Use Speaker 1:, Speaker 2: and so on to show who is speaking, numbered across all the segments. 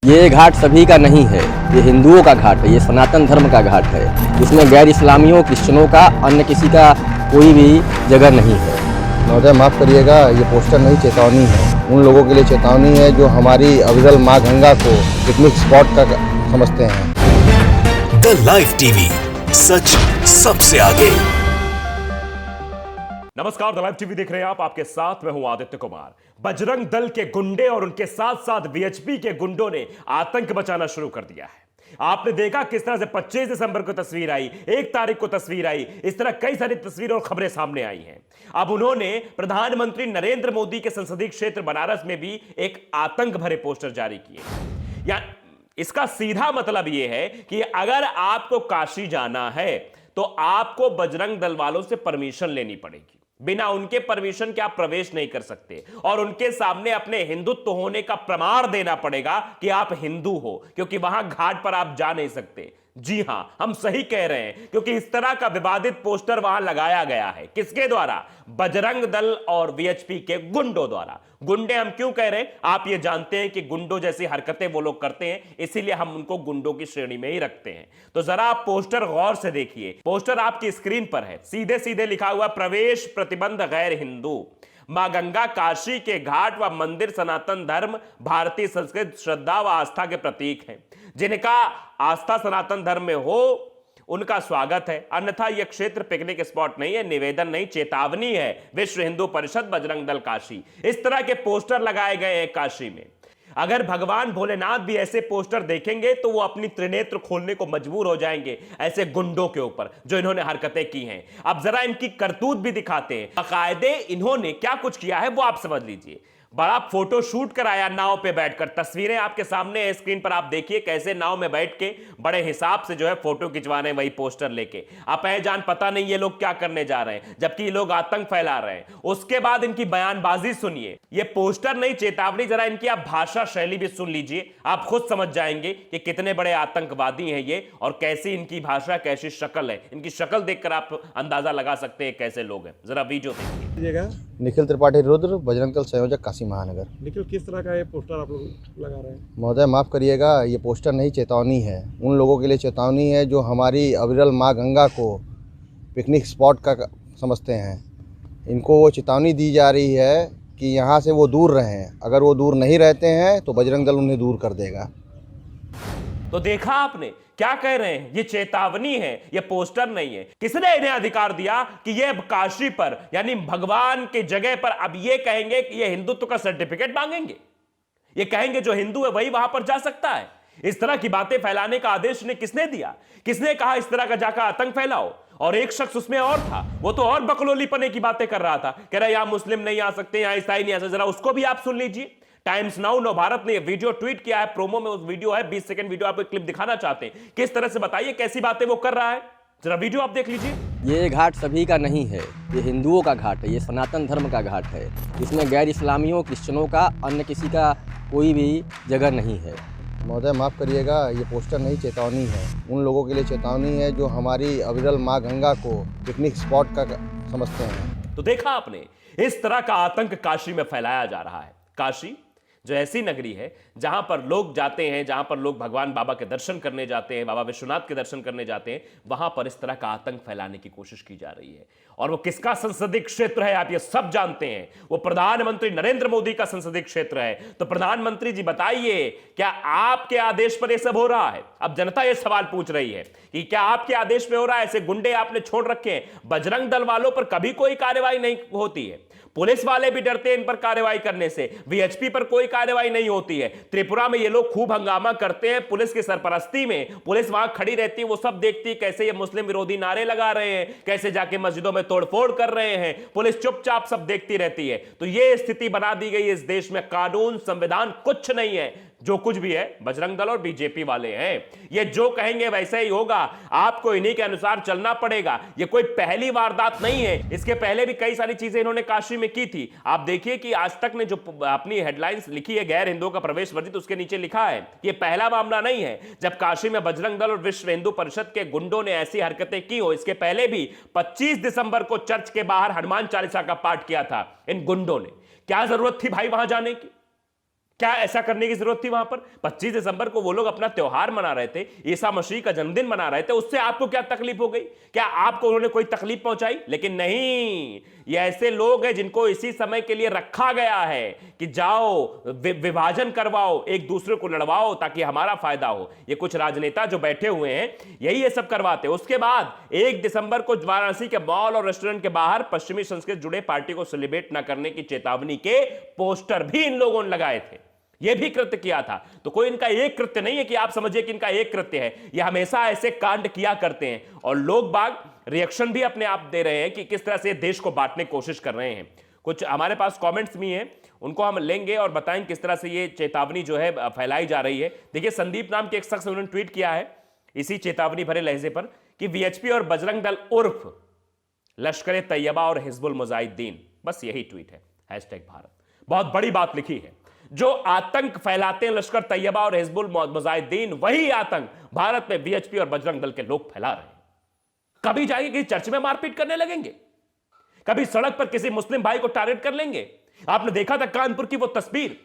Speaker 1: ये घाट सभी का नहीं है, ये हिंदुओं का घाट है, ये सनातन धर्म का घाट है। इसमें गैर इस्लामियों, क्रिश्चनों का, अन्य किसी का कोई भी जगह नहीं है।
Speaker 2: महोदय माफ़ करिएगा, ये पोस्टर नहीं, चेतावनी है। उन लोगों के लिए चेतावनी है जो हमारी अविरल माँ गंगा को पिकनिक स्पॉट का समझते हैं।
Speaker 3: द लाइव टीवी, सच सबसे आगे।
Speaker 4: नमस्कार, द लाइव टीवी देख रहे हैं आप। आपके साथ मैं हूं आदित्य कुमार। बजरंग दल के गुंडे और उनके साथ साथ वीएचपी के गुंडों ने आतंक मचाना शुरू कर दिया है। आपने देखा किस तरह से 25 दिसंबर को तस्वीर आई, 1 तारीख को तस्वीर आई, इस तरह कई सारी तस्वीरें और खबरें सामने आई हैं। अब उन्होंने प्रधानमंत्री नरेंद्र मोदी के संसदीय क्षेत्र बनारस में भी एक आतंक भरे पोस्टर जारी किए। या इसका सीधा मतलब यह है कि अगर आपको काशी जाना है तो आपको बजरंग दल वालों से परमिशन लेनी पड़ेगी। बिना उनके परमिशन के आप प्रवेश नहीं कर सकते और उनके सामने अपने हिंदुत्व होने का प्रमाण देना पड़ेगा कि आप हिंदू हो, क्योंकि वहां घाट पर आप जा नहीं सकते। जी हां, हम सही कह रहे हैं, क्योंकि इस तरह का विवादित पोस्टर वहां लगाया गया है। किसके द्वारा? बजरंग दल और वीएचपी के गुंडों द्वारा। गुंडे हम क्यों कह रहे हैं? आप ये जानते हैं कि गुंडों जैसी हरकतें वो लोग करते हैं, इसीलिए हम उनको गुंडों की श्रेणी में ही रखते हैं। तो जरा आप पोस्टर गौर से देखिए। पोस्टर आपकी स्क्रीन पर है, सीधे सीधे लिखा हुआ प्रवेश प्रतिबंध गैर हिंदू। मां गंगा काशी के घाट व मंदिर सनातन धर्म, भारतीय संस्कृति, श्रद्धा व आस्था के प्रतीक हैं। जिनका आस्था सनातन धर्म में हो उनका स्वागत है, अन्यथा यह क्षेत्र पिकनिक स्पॉट नहीं है। निवेदन नहीं, चेतावनी है। विश्व हिंदू परिषद, बजरंग दल काशी। इस तरह के पोस्टर लगाए गए हैं काशी में। अगर भगवान भोलेनाथ भी ऐसे पोस्टर देखेंगे तो वो अपनी त्रिनेत्र खोलने को मजबूर हो जाएंगे ऐसे गुंडों के ऊपर जो इन्होंने हरकतें की हैं। अब जरा इनकी करतूत भी दिखाते हैं। बाकायदे इन्होंने क्या कुछ किया है वो आप समझ लीजिए। बड़ा फोटो शूट कराया नाव पे बैठकर। तस्वीरें आपके सामने है स्क्रीन पर, आप देखिए कैसे नाव में बैठ के बड़े हिसाब से जो है फोटो खिंचवा रहे हैं वही पोस्टर लेके। आप जान पता नहीं ये लोग क्या करने जा रहे हैं, जबकि ये लोग आतंक फैला रहे हैं। उसके बाद इनकी बयानबाजी सुनिए। ये पोस्टर नहीं, चेतावनी। जरा इनकी आप भाषा शैली भी सुन लीजिए, आप खुद समझ जाएंगे कि कितने बड़े आतंकवादी हैं ये और कैसी इनकी भाषा, कैसी शक्ल है। इनकी शक्ल देखकर आप अंदाजा लगा सकते हैं कैसे लोग हैं। जरा वीडियो देखिए।
Speaker 2: निखिल त्रिपाठी रुद्र, बजरंग दल संयोजक, काशी महानगर।
Speaker 5: निखिल, किस तरह का ये पोस्टर आप लोग लगा रहे हैं?
Speaker 2: महोदय माफ़ करिएगा, ये पोस्टर नहीं, चेतावनी है। उन लोगों के लिए चेतावनी है जो हमारी अविरल माँ गंगा को पिकनिक स्पॉट का समझते हैं। इनको वो चेतावनी दी जा रही है कि यहाँ से वो दूर रहें। अगर वो दूर नहीं रहते हैं तो बजरंग दल उन्हें दूर कर देगा।
Speaker 4: तो देखा आपने क्या कह रहे हैं? ये चेतावनी है, ये पोस्टर नहीं है। किसने इन्हें अधिकार दिया कि ये काशी पर यानी भगवान की जगह पर अब ये कहेंगे कि ये हिंदुत्व का सर्टिफिकेट मांगेंगे? ये कहेंगे जो हिंदू है वही वहां पर जा सकता है? इस तरह की बातें फैलाने का आदेश ने किसने दिया? किसने कहा इस तरह का जाकर आतंक फैलाओ? और एक शख्स उसमें और था, वो तो और बकलोली पने की बातें कर रहा था, कह रहा यहां मुस्लिम नहीं आ सकते, यहां ईसाई नहीं आ सकते। जरा उसको भी आप सुन लीजिए। टाइम्स नाउ नव भारत ने वीडियो ट्वीट किया है, प्रोमो में उस वीडियो है, 20 सेकंड वीडियो आपको क्लिप दिखाना चाहते हैं। किस तरह से बताइए कैसी बातें वो कर रहा है, जरा वीडियो आप देख लीजिए।
Speaker 1: ये घाट सभी का नहीं है, ये हिंदुओं का घाट है, ये सनातन धर्म का घाट है। इसमें गैर इस्लामियों, क्रिश्चनों का, अन्य किसी का कोई भी जगह नहीं है।
Speaker 2: महोदय माफ़ करिएगा, ये पोस्टर नहीं, चेतावनी है। उन लोगों के लिए चेतावनी है जो हमारी अविरल माँ गंगा को पिकनिक स्पॉट का समझते हैं।
Speaker 4: तो देखा आपने, इस तरह का आतंक काशी में फैलाया जा रहा है। काशी जो ऐसी नगरी है जहां पर लोग जाते हैं, जहां पर लोग भगवान बाबा के दर्शन करने जाते हैं, बाबा विश्वनाथ के दर्शन करने जाते हैं, वहां पर इस तरह का आतंक फैलाने की कोशिश की जा रही है। और वो किसका संसदीय क्षेत्र है आप ये सब जानते हैं, वो प्रधानमंत्री नरेंद्र मोदी का संसदीय क्षेत्र है। तो प्रधानमंत्री जी बताइए, क्या आपके आदेश पर यह सब हो रहा है? अब जनता यह सवाल पूछ रही है कि क्या आपके आदेश में हो रहा है? ऐसे गुंडे आपने छोड़ रखे हैं। बजरंग दल वालों पर कभी कोई कार्रवाई नहीं होती है, पुलिस वाले भी डरते हैं इन पर कार्रवाई करने से। वीएचपी पर कोई कार्रवाई नहीं होती है। त्रिपुरा में ये लोग खूब हंगामा करते हैं, पुलिस की सरपरस्ती में पुलिस वहां खड़ी रहती है, वो सब देखती है कैसे ये मुस्लिम विरोधी नारे लगा रहे हैं, कैसे जाके मस्जिदों में तोड़फोड़ कर रहे हैं। पुलिस चुपचाप सब देखती रहती है। तो ये स्थिति बना दी गई है इस देश में। कानून, संविधान कुछ नहीं है। जो कुछ भी है बजरंग दल और बीजेपी वाले हैं। ये जो कहेंगे वैसे ही होगा, आपको इन्हीं के अनुसार चलना पड़ेगा। ये कोई पहली वारदात नहीं है, इसके पहले भी कई सारी चीजें इन्होंने काशी में की थी। आप देखिए कि आज तक ने जो अपनी हेडलाइंस लिखी है गैर हिंदुओं का प्रवेश वर्जित, उसके नीचे लिखा है ये पहला मामला नहीं है जब काशी में बजरंग दल और विश्व हिंदू परिषद के गुंडों ने ऐसी हरकतें की हो। इसके पहले भी 25 दिसंबर को चर्च के बाहर हनुमान चालीसा का पाठ किया था इन गुंडों ने। क्या जरूरत थी भाई वहां जाने की? क्या ऐसा करने की जरूरत थी वहां पर? 25 दिसंबर को वो लोग अपना त्योहार मना रहे थे, ईसा मसीह का जन्मदिन मना रहे थे, उससे आपको क्या तकलीफ हो गई? क्या आपको उन्होंने कोई तकलीफ पहुंचाई? लेकिन नहीं, ये ऐसे लोग हैं जिनको इसी समय के लिए रखा गया है कि जाओ विभाजन करवाओ, एक दूसरे को लड़वाओ ताकि हमारा फायदा हो। ये कुछ राजनेता जो बैठे हुए हैं यही ये सब करवाते। उसके बाद 1 दिसंबर को वाराणसी के मॉल और रेस्टोरेंट के बाहर पश्चिमी संस्कृति जुड़े पार्टी को सेलिब्रेट न करने की चेतावनी के पोस्टर भी इन लोगों ने लगाए थे। यह भी कृत्य किया था। तो कोई इनका एक कृत्य नहीं है कि आप समझिए कि इनका एक कृत्य है। यह हमेशा ऐसे कांड किया करते हैं और लोग बाग रिएक्शन भी अपने आप दे रहे हैं कि किस तरह से देश को बांटने की कोशिश कर रहे हैं। कुछ हमारे पास कमेंट्स भी हैं, उनको हम लेंगे और बताएंगे किस तरह से ये चेतावनी जो है फैलाई जा रही है। देखिए, संदीप नाम के एक शख्स उन्होंने ट्वीट किया है इसी चेतावनी भरे लहजे पर कि वीएचपी और बजरंग दल उर्फ लश्कर तैयबा और हिजबुल मुजाहिदीन, बस यही ट्वीट है, #भारत। बहुत बड़ी बात लिखी है। जो आतंक फैलाते हैं लश्कर तैयबा और हिजबुल मुजाहिदीन, वही आतंक भारत में वीएचपी और बजरंग दल के लोग फैला रहे हैं। कभी जाएंगे किसी चर्च में मारपीट करने लगेंगे, कभी सड़क पर किसी मुस्लिम भाई को टारगेट कर लेंगे। आपने देखा था कानपुर की वो तस्वीर,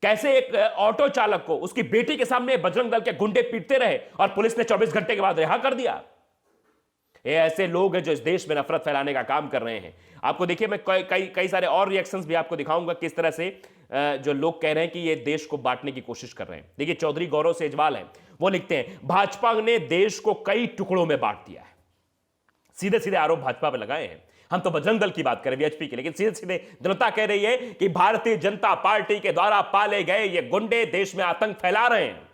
Speaker 4: कैसे एक ऑटो चालक को उसकी बेटी के सामने बजरंग दल के गुंडे पीटते रहे और पुलिस ने 24 घंटे के बाद रिहा कर दिया। ये ऐसे लोग हैं जो इस देश में नफरत फैलाने का काम कर रहे हैं। आपको देखिए, मैं कई सारे और रिएक्शंस भी आपको दिखाऊंगा किस तरह से जो लोग कह रहे हैं कि ये देश को बांटने की कोशिश कर रहे हैं। देखिए, चौधरी गौरव सेजवाल हैं, वो लिखते हैं भाजपा ने देश को कई टुकड़ों में बांट दिया है। सीधे सीधे आरोप भाजपा पर लगाए हैं। हम तो बजरंग दल की बात करें, वीएचपी की, लेकिन सीधे सीधे जनता कह रही है कि भारतीय जनता पार्टी के द्वारा पाले गए ये गुंडे देश में आतंक फैला रहे हैं।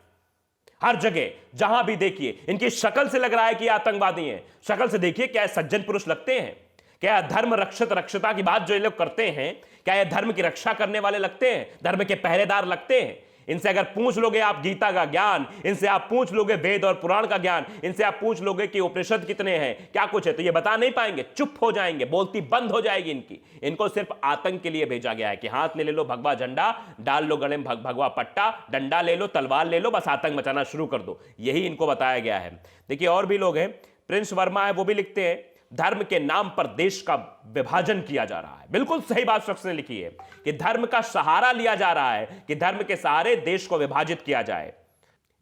Speaker 4: हर जगह जहां भी देखिए, इनकी शक्ल से लग रहा है कि आतंकवादी हैं। शक्ल से देखिए, क्या सज्जन पुरुष लगते हैं? क्या धर्म रक्षता की बात जो ये लोग करते हैं, क्या ये धर्म की रक्षा करने वाले लगते हैं? धर्म के पहरेदार लगते हैं? इनसे अगर पूछ लोगे आप गीता का ज्ञान, इनसे आप पूछ लोगे वेद और पुराण का ज्ञान, इनसे आप पूछ लोगे कि उपनिषद कितने हैं, क्या कुछ है, तो ये बता नहीं पाएंगे, चुप हो जाएंगे, बोलती बंद हो जाएगी इनकी। इनको सिर्फ आतंक के लिए भेजा गया है कि हाथ में ले लो भगवा झंडा, डाल लो गले में भगवा पट्टा, डंडा ले लो, तलवार ले लो, बस आतंक मचाना शुरू कर दो। यही इनको बताया गया है। देखिए, और भी लोग हैं, प्रिंस वर्मा है, वो भी लिखते हैं धर्म के नाम पर देश का विभाजन किया जा रहा है। बिल्कुल सही बात शख्स ने लिखी है कि धर्म का सहारा लिया जा रहा है कि धर्म के सहारे देश को विभाजित किया जाए।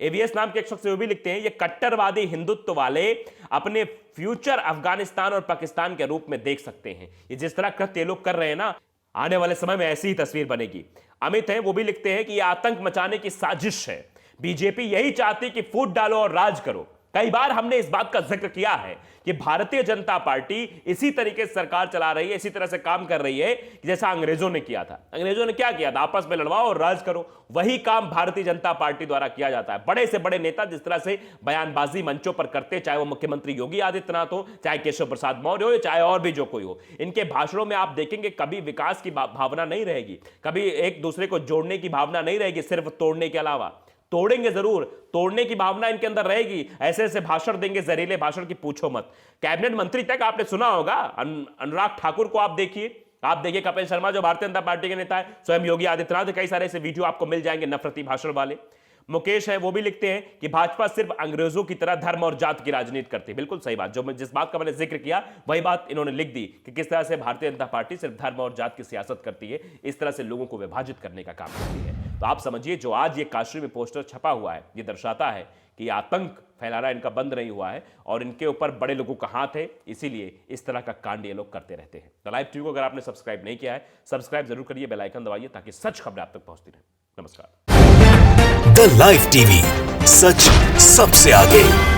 Speaker 4: एवीएस नाम के एक शख्स वो भी लिखते हैं ये कट्टरवादी हिंदुत्व वाले अपने फ्यूचर अफगानिस्तान और पाकिस्तान के रूप में देख सकते हैं। ये जिस तरह कृत्य लोग कर रहे हैं ना, आने वाले समय में ऐसी ही तस्वीर बनेगी। अमित है, वो भी लिखते हैं कि यह आतंक मचाने की साजिश है। बीजेपी यही चाहती कि फूट डालो और राज करो। कई बार हमने इस बात का जिक्र किया है कि भारतीय जनता पार्टी इसी तरीके से सरकार चला रही है, इसी तरह से काम कर रही है जैसा अंग्रेजों ने किया था। अंग्रेजों ने क्या किया था? आपस में लड़वाओ और राज करो। वही काम भारतीय जनता पार्टी द्वारा किया जाता है। बड़े से बड़े नेता जिस तरह से बयानबाजी मंचों पर करते, चाहे वो मुख्यमंत्री योगी आदित्यनाथ हो, चाहे केशव प्रसाद मौर्य हो, चाहे और भी जो कोई हो, इनके भाषणों में आप देखेंगे कभी विकास की भावना नहीं रहेगी, कभी एक दूसरे को जोड़ने की भावना नहीं रहेगी, सिर्फ तोड़ने के अलावा। तोड़ेंगे जरूर, तोड़ने की भावना इनके अंदर रहेगी। ऐसे ऐसे भाषण देंगे, जहरीले भाषण की पूछो मत। कैबिनेट मंत्री तक आपने सुना होगा, अनुराग ठाकुर को आप देखिए, कपिल शर्मा जो भारतीय जनता पार्टी के नेता है, स्वयं योगी आदित्यनाथ, कई सारे ऐसे वीडियो आपको मिल जाएंगे नफरती भाषण वाले। मुकेश है, वो भी लिखते हैं कि भाजपा सिर्फ अंग्रेजों की तरह धर्म और जात की राजनीति करती है। बिल्कुल सही बात, जिस बात का मैंने जिक्र किया वही बात इन्होंने लिख दी कि किस तरह से भारतीय जनता पार्टी सिर्फ धर्म और जात की सियासत करती है, इस तरह से लोगों को विभाजित करने का काम करती है। तो आप समझिए, जो आज ये काशी में पोस्टर छपा हुआ है, ये दर्शाता है कि आतंक फैलाना इनका बंद नहीं हुआ है और इनके ऊपर बड़े लोगों का हाथ है, इसीलिए इस तरह का कांड ये लोग करते रहते हैं। तो लाइव टीवी को अगर आपने सब्सक्राइब नहीं किया है, सब्सक्राइब जरूर करिए, बेल आइकन दबाइए ताकि सच खबरें आप तक पहुंचती रहे। नमस्कार।
Speaker 3: द लाइव टीवी, सच सबसे आगे।